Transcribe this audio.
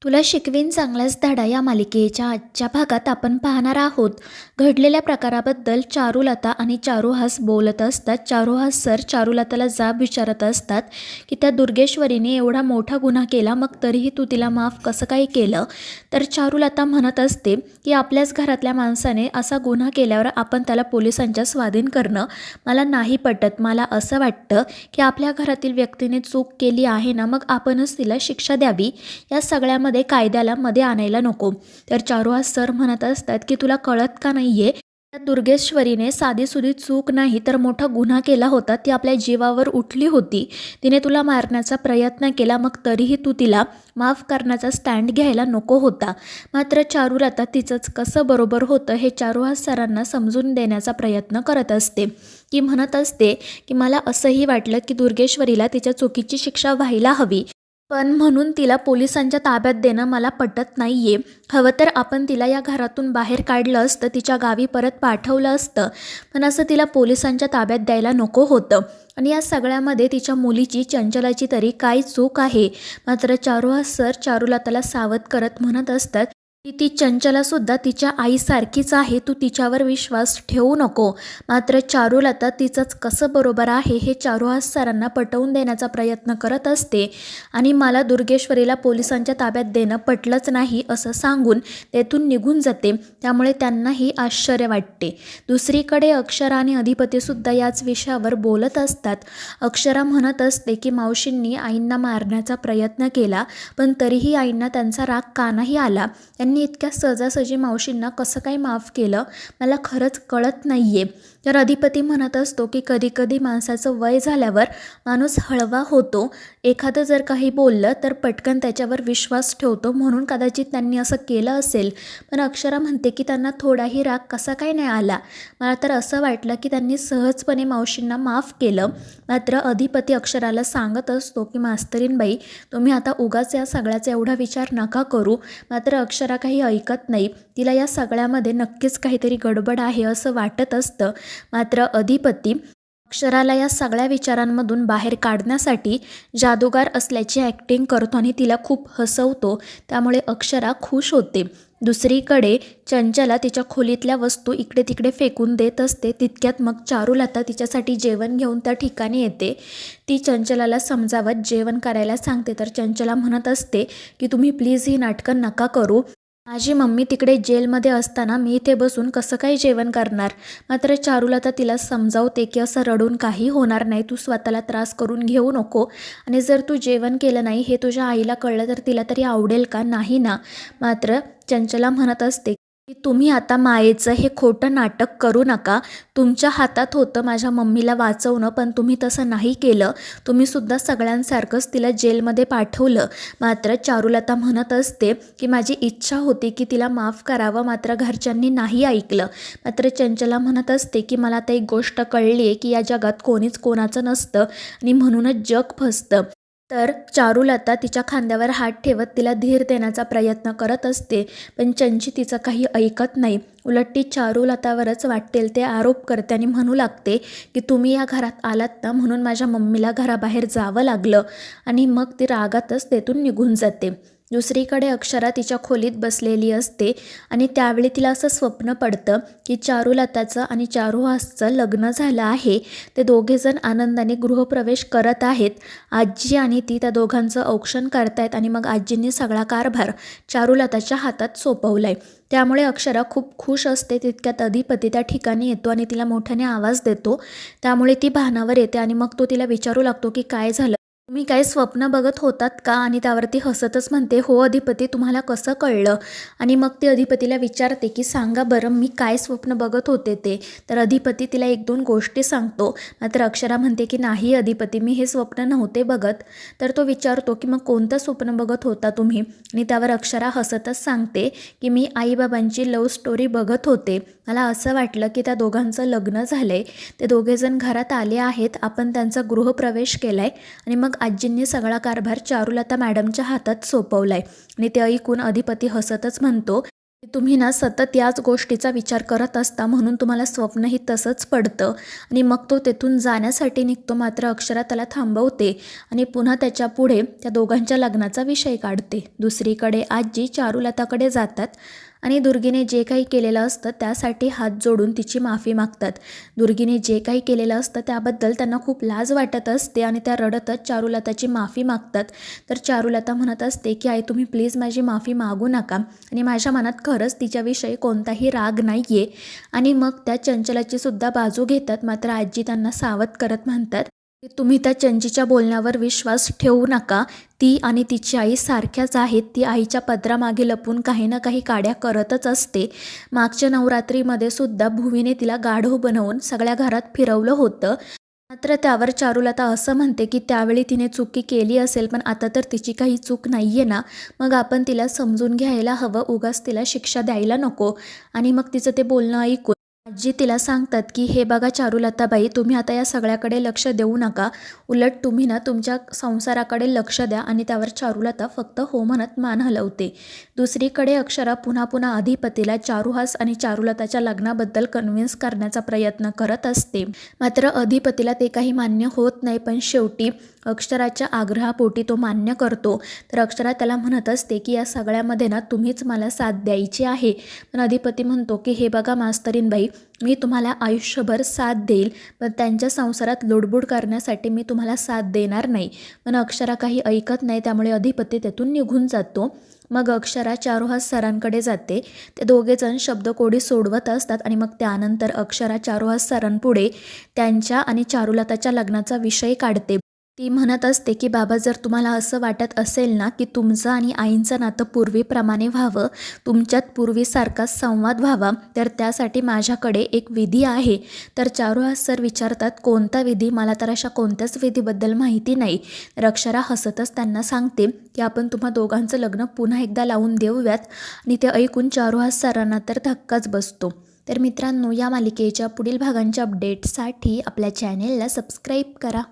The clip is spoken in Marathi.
तुला शिकवीन चांगलाच धडा या मालिकेच्या आजच्या भागात आपण पाहणार आहोत. घडलेल्या प्रकाराबद्दल चारुलता आणि चारुहास बोलत असतात. चारुहास सर चारुलताला जाब विचारत असतात की त्या दुर्गेश्वरीने एवढा मोठा गुन्हा केला, मग तरीही तू तिला माफ कसं काय केलं. तर चारुलता म्हणत असते की आपल्याच घरातल्या माणसाने असा गुन्हा केल्यावर आपण त्याला पोलिसांच्या स्वाधीन करणं मला नाही पटत. मला असं वाटतं की आपल्या घरातील व्यक्तीने चूक केली आहे ना, मग आपणच तिला शिक्षा द्यावी. या सगळ्यामध्ये कायद्याला मध्ये आणायला नको. तर चारुहास सर म्हणत असतात की तुला कळत का नाहीये, त्या दुर्गेश्वरीने साधीसुधी चूक नाही तर मोठा गुन्हा केला होता. ती आपल्या जीवावर उठली होती. तिने तुला मारण्याचा प्रयत्न केला, मग तरीही तू तिला माफ करण्याचा स्टँड घ्यायला नको होता. मात्र चारुलता तिचंच कसं बरोबर होतं हे चारुहास सरांना समजून देण्याचा प्रयत्न करत असते. की म्हणत असते की मला असंही वाटलं की दुर्गेश्वरीला तिच्या चुकीची शिक्षा व्हायला हवी, पण म्हणून तिला पोलिसांच्या ताब्यात देणं मला पटत नाहीये. हवं तर आपण तिला या घरातून बाहेर काढलं असतं, तिच्या गावी परत पाठवलं असतं, पण असं तिला पोलिसांच्या ताब्यात द्यायला नको होतं. आणि या सगळ्यामध्ये तिच्या मुलीची चंचलाची तरी काय चूक आहे. मात्र चारुहास सर चारुलताला सावध करत म्हणत असतात की ती चंचलासुद्धा तिच्या आईसारखीच आहे, तू तिच्यावर विश्वास ठेवू नको. मात्र चारुलता तिचंच कसं बरोबर आहे हे चारुहास सरांना पटवून देण्याचा प्रयत्न करत असते आणि मला दुर्गेश्वरीला पोलिसांच्या ताब्यात देणं पटलंच नाही असं सांगून तेथून निघून जाते. त्यामुळे त्यांनाही आश्चर्य वाटते. दुसरीकडे अक्षरा आणि अधिपतीसुद्धा याच विषयावर बोलत असतात. अक्षरा म्हणत असते की मावशींनी आईंना मारण्याचा प्रयत्न केला, पण तरीही आईंना त्यांचा राग का नाही आला. त्यांनी इतक्या सहजासहजी मावशींना कसं काय माफ केलं, मला खरंच कळत नाहीये. तर अधिपती म्हणत असतो की कधीकधी माणसाचं वय झाल्यावर माणूस हळवा होतो. एखादं जर काही बोललं तर पटकन त्याच्यावर विश्वास ठेवतो, म्हणून कदाचित त्यांनी असं केलं असेल. पण अक्षरा म्हणते की त्यांना थोडाही राग कसा काय नाही आला. मला तर असं वाटलं की त्यांनी सहजपणे मावशींना माफ केलं. मात्र अधिपती अक्षराला सांगत असतो की मास्तरीणबाई, तुम्ही आता उगाच या सगळ्याचा एवढा विचार नका करू. मात्र अक्षरा काही ऐकत नाही. तिला या सगळ्यामध्ये नक्कीच काहीतरी गडबड आहे असं वाटत असतं. मात्र अधिपती अक्षराला या सगळ्या विचारांमधून बाहेर काढण्यासाठी जादूगार असल्याची ॲक्टिंग करतो आणि तिला खूप हसवतो. त्यामुळे अक्षरा खुश होते. दुसरीकडे चंचला तिच्या खोलीतल्या वस्तू इकडे तिकडे फेकून देत असते. तितक्यात मग चारुलता तिच्यासाठी जेवण घेऊन त्या ठिकाणी येते. ती चंचलाला समजावत जेवण करायला सांगते. तर चंचला म्हणत असते की तुम्ही प्लीज ही नाटकं नका करू. माझी मम्मी तिकडे जेलमध्ये असताना मी इथे बसून कसं काही जेवण करणार. मात्र चारुलता तिला समजावते की असं रडून काही होणार नाही, तू स्वतःला त्रास करून घेऊ नको. आणि जर तू जेवण केलं नाही हे तुझ्या आईला कळलं तर तिला तरी आवडेल का, नाही ना. मात्र चंचला म्हणत असते की तुम्ही आता मायेचं हे खोटं नाटक करू नका. तुमच्या हातात होतं माझ्या मम्मीला वाचवणं, पण तुम्ही तसं नाही केलं. तुम्हीसुद्धा सगळ्यांसारखंच तिला जेलमध्ये पाठवलं. मात्र चारुलता म्हणत असते की माझी इच्छा होती की तिला माफ करावं, मात्र घरच्यांनी नाही ऐकलं. मात्र चंचला म्हणत असते की मला आता एक गोष्ट कळली आहे की या जगात कोणीच कोणाचं नसतं आणि म्हणूनच जग फसतं. तर चारुलता तिच्या खांद्यावर हात ठेवत तिला धीर देण्याचा प्रयत्न करत असते, पण चंची तिचं काही ऐकत नाही. उलट ती चारुलतावरच वाटेल ते आरोप करते आणि म्हणू लागते की तुम्ही या घरात आलात ना, म्हणून माझ्या मम्मीला घराबाहेर जावं लागलं. आणि मग ती रागातच तेथून निघून जाते. दुसरीकडे अक्षरा तिच्या खोलीत बसलेली असते आणि त्यावेळी तिला असं स्वप्न पडतं की चारुलताचं आणि चारुहासचं लग्न झालं आहे. ते दोघेजण आनंदाने गृहप्रवेश करत आहेत. आजी आणि ती त्या दोघांचं औक्षण करतायत आणि मग आजींनी सगळा कारभार चारुलताच्या हातात सोपवलाय. त्यामुळे अक्षरा खूप खुश असते. तितक्यात अधिपती त्या ठिकाणी येतो आणि तिला मोठ्याने आवाज देतो. त्यामुळे ती भानावर येते आणि मग तो तिला विचारू लागतो की काय झालं, तुम्ही काय स्वप्न बघत होतात का. आणि त्यावरती हसतच म्हणते, हो अधिपती, तुम्हाला कसं कळलं. आणि मग ती अधिपतीला विचारते की सांगा बरं मी काय स्वप्न बघत होते ते. तर अधिपती तिला एक दोन गोष्टी सांगतो. मात्र अक्षरा म्हणते की नाही अधिपती, मी हे स्वप्न नव्हते बघत. तर तो विचारतो की मग कोणतं स्वप्न बघत होता तुम्ही. आणि त्यावर अक्षरा हसतच सांगते की मी आईबाबांची लव्ह स्टोरी बघत होते. मला असं वाटलं की त्या दोघांचं लग्न झालं आहे, ते दोघेजण घरात आले आहेत, आपण त्यांचा गृहप्रवेश केला आहे आणि मग आजींनी सगळा कारभार चारुलता मॅडमच्या हातात सोपवलाय. आणि ते ऐकून अधिपती हसतच म्हणतो, तुम्ही ना सतत याच गोष्टीचा विचार करत असता म्हणून तुम्हाला स्वप्नही तसंच पडतं आणि मग तो तेथून जाण्यासाठी निघतो. मात्र अक्षरा त्याला थांबवते आणि पुन्हा त्याच्या पुढे त्या दोघांच्या लग्नाचा विषय काढते. दुसरीकडे आजी चारुलताकडे जातात आणि दुर्गीने जे काही केलेलं असतं त्यासाठी हात जोडून तिची माफी मागतात. दुर्गीने जे काही केलेलं असतं त्याबद्दल त्यांना खूप लाज वाटत असते आणि त्या रडतच चारुलताची माफी मागतात. तर चारुलता म्हणत असते की आई तुम्ही प्लीज माझी माफी मागू नका आणि माझ्या मनात खरंच तिच्याविषयी कोणताही राग नाही आहे. आणि मग त्या चंचलाची सुद्धा बाजू घेतात. मात्र आजी त्यांना सावध करत म्हणतात की तुम्ही त्या चंचीच्या बोलण्यावर विश्वास ठेवू नका. ती आणि तिची आई सारख्याच आहेत. ती आईच्या पदरामागे लपून काही ना काही काड्या करतच असते. मागच्या नवरात्रीमध्ये सुद्धा भुवीने तिला गाढव बनवून सगळ्या घरात फिरवलं होतं. मात्र त्यावर चारुलता असं म्हणते की त्यावेळी तिने चुकी केली असेल पण आता तर तिची काही चूक नाही आहे ना, मग आपण तिला समजून घ्यायला हवं, उगाच तिला शिक्षा द्यायला नको. आणि मग तिचं ते बोलणं ऐकून आजी तिला सांगतात की हे बघा चारुलताबाई, तुम्ही आता या सगळ्याकडे लक्ष देऊ नका. उलट तुम्ही ना तुमच्या संसाराकडे लक्ष द्या. आणि त्यावर चारुलता फक्त हो म्हणत मान हलवते. दुसरीकडे अक्षरा पुन्हा पुन्हा अधिपतीला चारुहास आणि चारुलताच्या लग्नाबद्दल कन्व्हिन्स करण्याचा प्रयत्न करत असते. मात्र अधिपतीला ते काही मान्य होत नाही. पण शेवटी अक्षराच्या आग्रहापोटी तो मान्य करतो. तर अक्षरा त्याला म्हणत असते की या सगळ्यामध्ये ना तुम्हीच मला साथ द्यायची आहे. पण अधिपती म्हणतो की हे बघा मास्तरीणबाई, मी तुम्हाला आयुष्यभर साथ देईल पण त्यांच्या संसारात लुडबुड करण्यासाठी मी तुम्हाला साथ देणार नाही. पण अक्षरा काही ऐकत नाही. त्यामुळे अधिपती तेथून निघून जातो. मग अक्षरा चारुहास सरांकडे जाते. ते दोघेजण शब्दकोडी सोडवत असतात आणि मग त्यानंतर अक्षरा चारुहास सरांपुढे त्यांच्या आणि चारुलताच्या लग्नाचा विषय काढते. ती म्हणत असते की बाबा, जर तुम्हाला असं वाटत असेल ना की तुमचं आणि आईंचं नातं पूर्वीप्रमाणे व्हावं, तुमच्यात पूर्वीसारखा संवाद व्हावा, तर त्यासाठी माझ्याकडे एक विधी आहे. तर चारुहास सर विचारतात कोणता विधी? मला तर अशा कोणत्याच विधीबद्दल माहिती नाही. तर अक्षरा हसतच त्यांना सांगते की आपण तुम्हा दोघांचं लग्न पुन्हा एकदा लावून देऊयात. आणि ते ऐकून चारुहास सरांना तर धक्काच बसतो. तर मित्रांनो, या मालिकेच्या पुढील भागांच्या अपडेटसाठी आपल्या चॅनेलला सबस्क्राईब करा.